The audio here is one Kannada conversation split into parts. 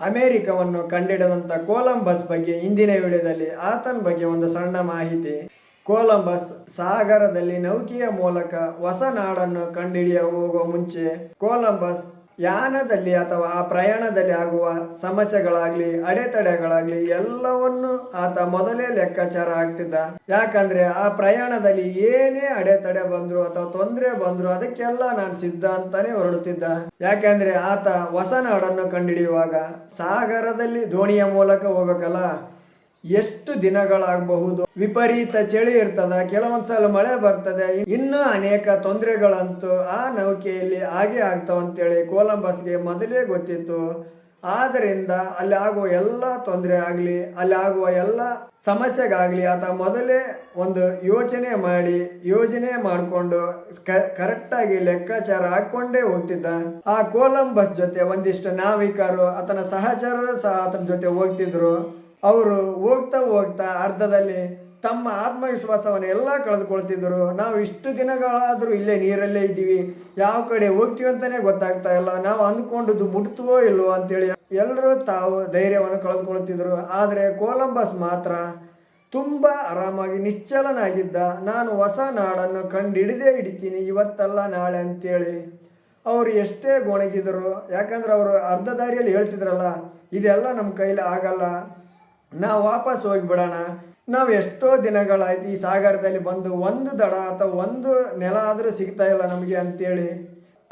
ಅಮೆರಿಕವನ್ನು ಕಂಡಿಡಿದಂಥ ಕೊಲಂಬಸ್ ಬಗ್ಗೆ ಇಂದಿನ ವಿಡಿಯೋದಲ್ಲಿ ಆತನ ಬಗ್ಗೆ ಒಂದು ಸಣ್ಣ ಮಾಹಿತಿ. ಕೊಲಂಬಸ್ ಸಾಗರದಲ್ಲಿ ನೌಕೆಯ ಮೂಲಕ ಹೊಸ ನಾಡನ್ನು ಕಂಡುಹಿಡಿಯ ಹೋಗುವ ಮುಂಚೆ ಕೊಲಂಬಸ್ ಯಾನದಲ್ಲಿ ಅಥವಾ ಆ ಪ್ರಯಾಣದಲ್ಲಿ ಆಗುವ ಸಮಸ್ಯೆಗಳಾಗ್ಲಿ ಅಡೆತಡೆಗಳಾಗ್ಲಿ ಎಲ್ಲವನ್ನು ಆತ ಮೊದಲೇ ಲೆಕ್ಕಾಚಾರ ಹಾಕ್ತಿದ್ದ. ಯಾಕಂದ್ರೆ ಆ ಪ್ರಯಾಣದಲ್ಲಿ ಏನೇ ಅಡೆತಡೆ ಬಂದ್ರು ಅಥವಾ ತೊಂದರೆ ಬಂದ್ರು ಅದಕ್ಕೆಲ್ಲ ನಾನು ಸಿದ್ಧ ಅಂತಾನೆ ಹೊರಡುತ್ತಿದ್ದ. ಯಾಕಂದ್ರೆ ಆತ ಹೊಸ ನಾಡನ್ನು ಕಂಡುಹಿಡಿಯುವಾಗ ಸಾಗರದಲ್ಲಿ ದೋಣಿಯ ಮೂಲಕ ಹೋಗ್ಬೇಕಲ್ಲ, ಎಷ್ಟು ದಿನಗಳಾಗಬಹುದು, ವಿಪರೀತ ಚಳಿ ಇರ್ತದ, ಕೆಲವೊಂದ್ಸಲ ಮಳೆ ಬರ್ತದೆ, ಇನ್ನೂ ಅನೇಕ ತೊಂದರೆಗಳಂತೂ ಆ ನೌಕೆಯಲ್ಲಿ ಆಗೇ ಆಗ್ತಾವಂತೇಳಿ ಕೊಲಂಬಸ್ಗೆ ಮೊದಲೇ ಗೊತ್ತಿತ್ತು. ಆದ್ದರಿಂದ ಅಲ್ಲಿ ಆಗುವ ಎಲ್ಲ ತೊಂದರೆ ಆಗಲಿ ಅಲ್ಲಿ ಆಗುವ ಎಲ್ಲ ಸಮಸ್ಯೆಗಾಗಲಿ ಆತ ಮೊದಲೇ ಒಂದು ಯೋಜನೆ ಮಾಡಿಕೊಂಡು ಕರೆಕ್ಟಾಗಿ ಲೆಕ್ಕಾಚಾರ ಹಾಕ್ಕೊಂಡೇ ಹೋಗ್ತಿದ್ದ. ಆ ಕೊಲಂಬಸ್ ಜೊತೆ ಒಂದಿಷ್ಟು ನಾವಿಕರು ಆತನ ಸಹಚರರು ಸಹ ಆತನ ಜೊತೆ ಹೋಗ್ತಿದ್ರು. ಅವರು ಹೋಗ್ತಾ ಅರ್ಧದಲ್ಲಿ ತಮ್ಮ ಆತ್ಮವಿಶ್ವಾಸವನ್ನು ಎಲ್ಲ ಕಳೆದುಕೊಳ್ತಿದ್ರು. ನಾವು ಇಷ್ಟು ದಿನಗಳಾದರೂ ಇಲ್ಲೇ ನೀರಲ್ಲೇ ಇದ್ದೀವಿ, ಯಾವ ಕಡೆ ಹೋಗ್ತೀವಿ ಅಂತಲೇ ಗೊತ್ತಾಗ್ತಾ ಇಲ್ಲ, ನಾವು ಅಂದ್ಕೊಂಡದ್ದು ಮುಟ್ತವೋ ಇಲ್ವೋ ಅಂತೇಳಿ ಎಲ್ಲರೂ ತಾವು ಧೈರ್ಯವನ್ನು ಕಳೆದುಕೊಳ್ತಿದ್ರು. ಆದರೆ ಕೊಲಂಬಸ್ ಮಾತ್ರ ತುಂಬ ಆರಾಮಾಗಿ ನಿಶ್ಚಲನಾಗಿದ್ದ. ನಾನು ಹೊಸ ನಾಡನ್ನು ಹಿಡಿತೀನಿ ಇವತ್ತಲ್ಲ ನಾಳೆ ಅಂತೇಳಿ. ಅವರು ಎಷ್ಟೇ ಗೊಣಗಿದ್ರು, ಯಾಕಂದ್ರೆ ಅವರು ಅರ್ಧ ದಾರಿಯಲ್ಲಿ ಹೇಳ್ತಿದ್ರಲ್ಲ, ಇದೆಲ್ಲ ನಮ್ಮ ಕೈಲಿ ಆಗಲ್ಲ, ನಾವು ವಾಪಸ್ ಹೋಗಿಬಿಡೋಣ, ನಾವು ಎಷ್ಟೋ ದಿನಗಳಾಯ್ತು ಈ ಸಾಗರದಲ್ಲಿ ಬಂದು ಒಂದು ದಡ ಅಥವಾ ಒಂದು ನೆಲ ಆದರೂ ಸಿಗ್ತಾ ಇಲ್ಲ ನಮಗೆ ಅಂತೇಳಿ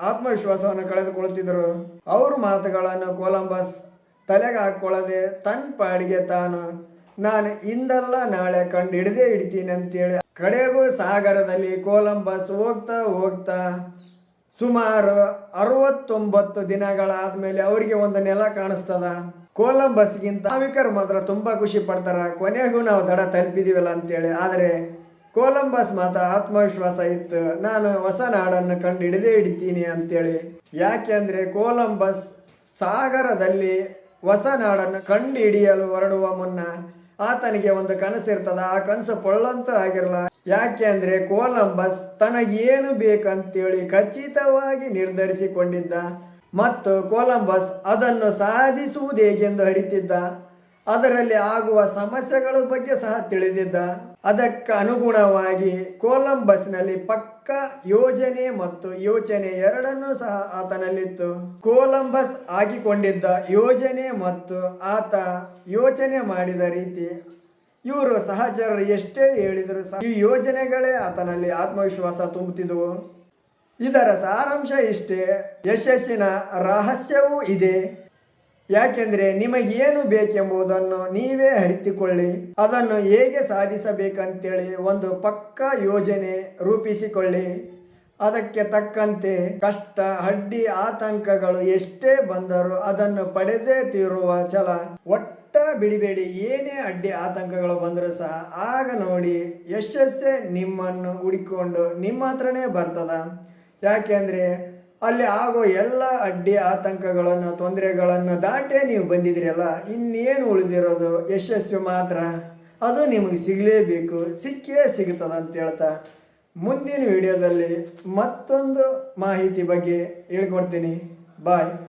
ಆತ್ಮವಿಶ್ವಾಸವನ್ನು ಕಳೆದುಕೊಳ್ತಿದ್ರು. ಅವ್ರ ಮಾತುಗಳನ್ನು ಕೊಲಂಬಸ್ ತಲೆಗೆ ಹಾಕ್ಕೊಳ್ಳದೆ ತನ್ನ ಪಾಡಿಗೆ ತಾನು ನಾನು ಇಂದಲ್ಲ ನಾಳೆ ಹಿಡಿತೀನಿ ಅಂತೇಳಿ ಕಡೆಗೂ ಸಾಗರದಲ್ಲಿ ಕೊಲಂಬಸ್ ಹೋಗ್ತಾ ಸುಮಾರು 69 ದಿನಗಳಾದ್ಮೇಲೆ ಅವರಿಗೆ ಒಂದು ನೆಲ ಕಾಣಿಸ್ತದ. ಕೊಲಂಬಸ್ಗಿಂತ ನಾವಿಕರು ಮಾತ್ರ ತುಂಬಾ ಖುಷಿ ಪಡ್ತಾರ, ಕೊನೆಗೂ ನಾವು ದಡ ತಲುಪಿದೀವಲ್ಲ ಅಂತೇಳಿ. ಆದರೆ ಕೊಲಂಬಸ್ ಮಾತ್ರ ಆತ್ಮವಿಶ್ವಾಸ ಇತ್ತು, ನಾನು ಹೊಸ ನಾಡನ್ನು ಹಿಡಿತೀನಿ ಅಂತೇಳಿ. ಯಾಕೆ ಅಂದ್ರೆ ಕೊಲಂಬಸ್ ಸಾಗರದಲ್ಲಿ ಹೊಸ ನಾಡನ್ನು ಹಿಡಿಯಲು ಹೊರಡುವ ಮುನ್ನ ಆತನಿಗೆ ಒಂದು ಕನಸು ಇರ್ತದ. ಆ ಕನಸು ಪೊಳ್ಳಂತೂ ಆಗಿರಲ್ಲ. ಯಾಕೆ ಅಂದ್ರೆ ಕೊಲಂಬಸ್ ತನಗೇನು ಬೇಕಂತೇಳಿ ಖಚಿತವಾಗಿ ನಿರ್ಧರಿಸಿಕೊಂಡಿದ್ದ ಮತ್ತು ಕೊಲಂಬಸ್ ಅದನ್ನು ಸಾಧಿಸುವುದು ಹೇಗೆಂದು ಅರಿತಿದ್ದ. ಅದರಲ್ಲಿ ಆಗುವ ಸಮಸ್ಯೆಗಳ ಬಗ್ಗೆ ಸಹ ತಿಳಿದಿದ್ದ. ಅದಕ್ಕೆ ಅನುಗುಣವಾಗಿ ಕೊಲಂಬಸ್ನಲ್ಲಿ ಪಕ್ಕ ಯೋಜನೆ ಮತ್ತು ಯೋಚನೆ ಎರಡನ್ನೂ ಸಹ ಆತನಲ್ಲಿತ್ತು. ಕೊಲಂಬಸ್ ಆಗಿಕೊಂಡಿದ್ದ ಯೋಜನೆ ಮತ್ತು ಆತ ಯೋಚನೆ ಮಾಡಿದ ರೀತಿ, ಇವರು ಸಹಚರರು ಎಷ್ಟೇ ಹೇಳಿದರೂ ಸಹ ಈ ಯೋಜನೆಗಳೇ ಆತನಲ್ಲಿ ಆತ್ಮವಿಶ್ವಾಸ ತುಂಬುತ್ತಿದ್ದವು. ಇದರ ಸಾರಾಂಶ ಇಷ್ಟೇ, ಯಶಸ್ಸಿನ ರಹಸ್ಯವೂ ಇದೆ. ಯಾಕೆಂದರೆ ನಿಮಗೇನು ಬೇಕೆಂಬುದನ್ನು ನೀವೇ ಅರಿತುಕೊಳ್ಳಿ, ಅದನ್ನು ಹೇಗೆ ಸಾಧಿಸಬೇಕಂತೇಳಿ ಒಂದು ಪಕ್ಕಾ ಯೋಜನೆ ರೂಪಿಸಿಕೊಳ್ಳಿ. ಅದಕ್ಕೆ ತಕ್ಕಂತೆ ಕಷ್ಟ ಅಡ್ಡಿ ಆತಂಕಗಳು ಎಷ್ಟೇ ಬಂದರೂ ಅದನ್ನು ಪಡೆದೇ ತೀರುವ ಛಲ ಒಟ್ಟ ಬಿಡಬೇಡಿ. ಏನೇ ಅಡ್ಡಿ ಆತಂಕಗಳು ಬಂದರೂ ಸಹ ಆಗ ನೋಡಿ ಯಶಸ್ಸೇ ನಿಮ್ಮನ್ನು ಹುಡುಕಿಕೊಂಡು ನಿಮ್ಮ ಹತ್ರನೇ ಬರ್ತದ. ಯಾಕೆ ಅಂದರೆ ಅಲ್ಲಿ ಆಗೋ ಎಲ್ಲ ಅಡ್ಡಿ ಆತಂಕಗಳನ್ನು ತೊಂದರೆಗಳನ್ನು ದಾಟೇ ನೀವು ಬಂದಿದ್ದೀರಲ್ಲ, ಇನ್ನೇನು ಉಳಿದಿರೋದು ಯಶಸ್ಸು ಮಾತ್ರ. ಅದು ನಿಮಗೆ ಸಿಗಲೇಬೇಕು, ಸಿಕ್ಕೇ ಸಿಗುತ್ತದೆ ಅಂತ ಹೇಳ್ತಾ ಮುಂದಿನ ವಿಡಿಯೋದಲ್ಲಿ ಮತ್ತೊಂದು ಮಾಹಿತಿ ಬಗ್ಗೆ ಹೇಳ್ಕೊಡ್ತೀನಿ. ಬಾಯ್.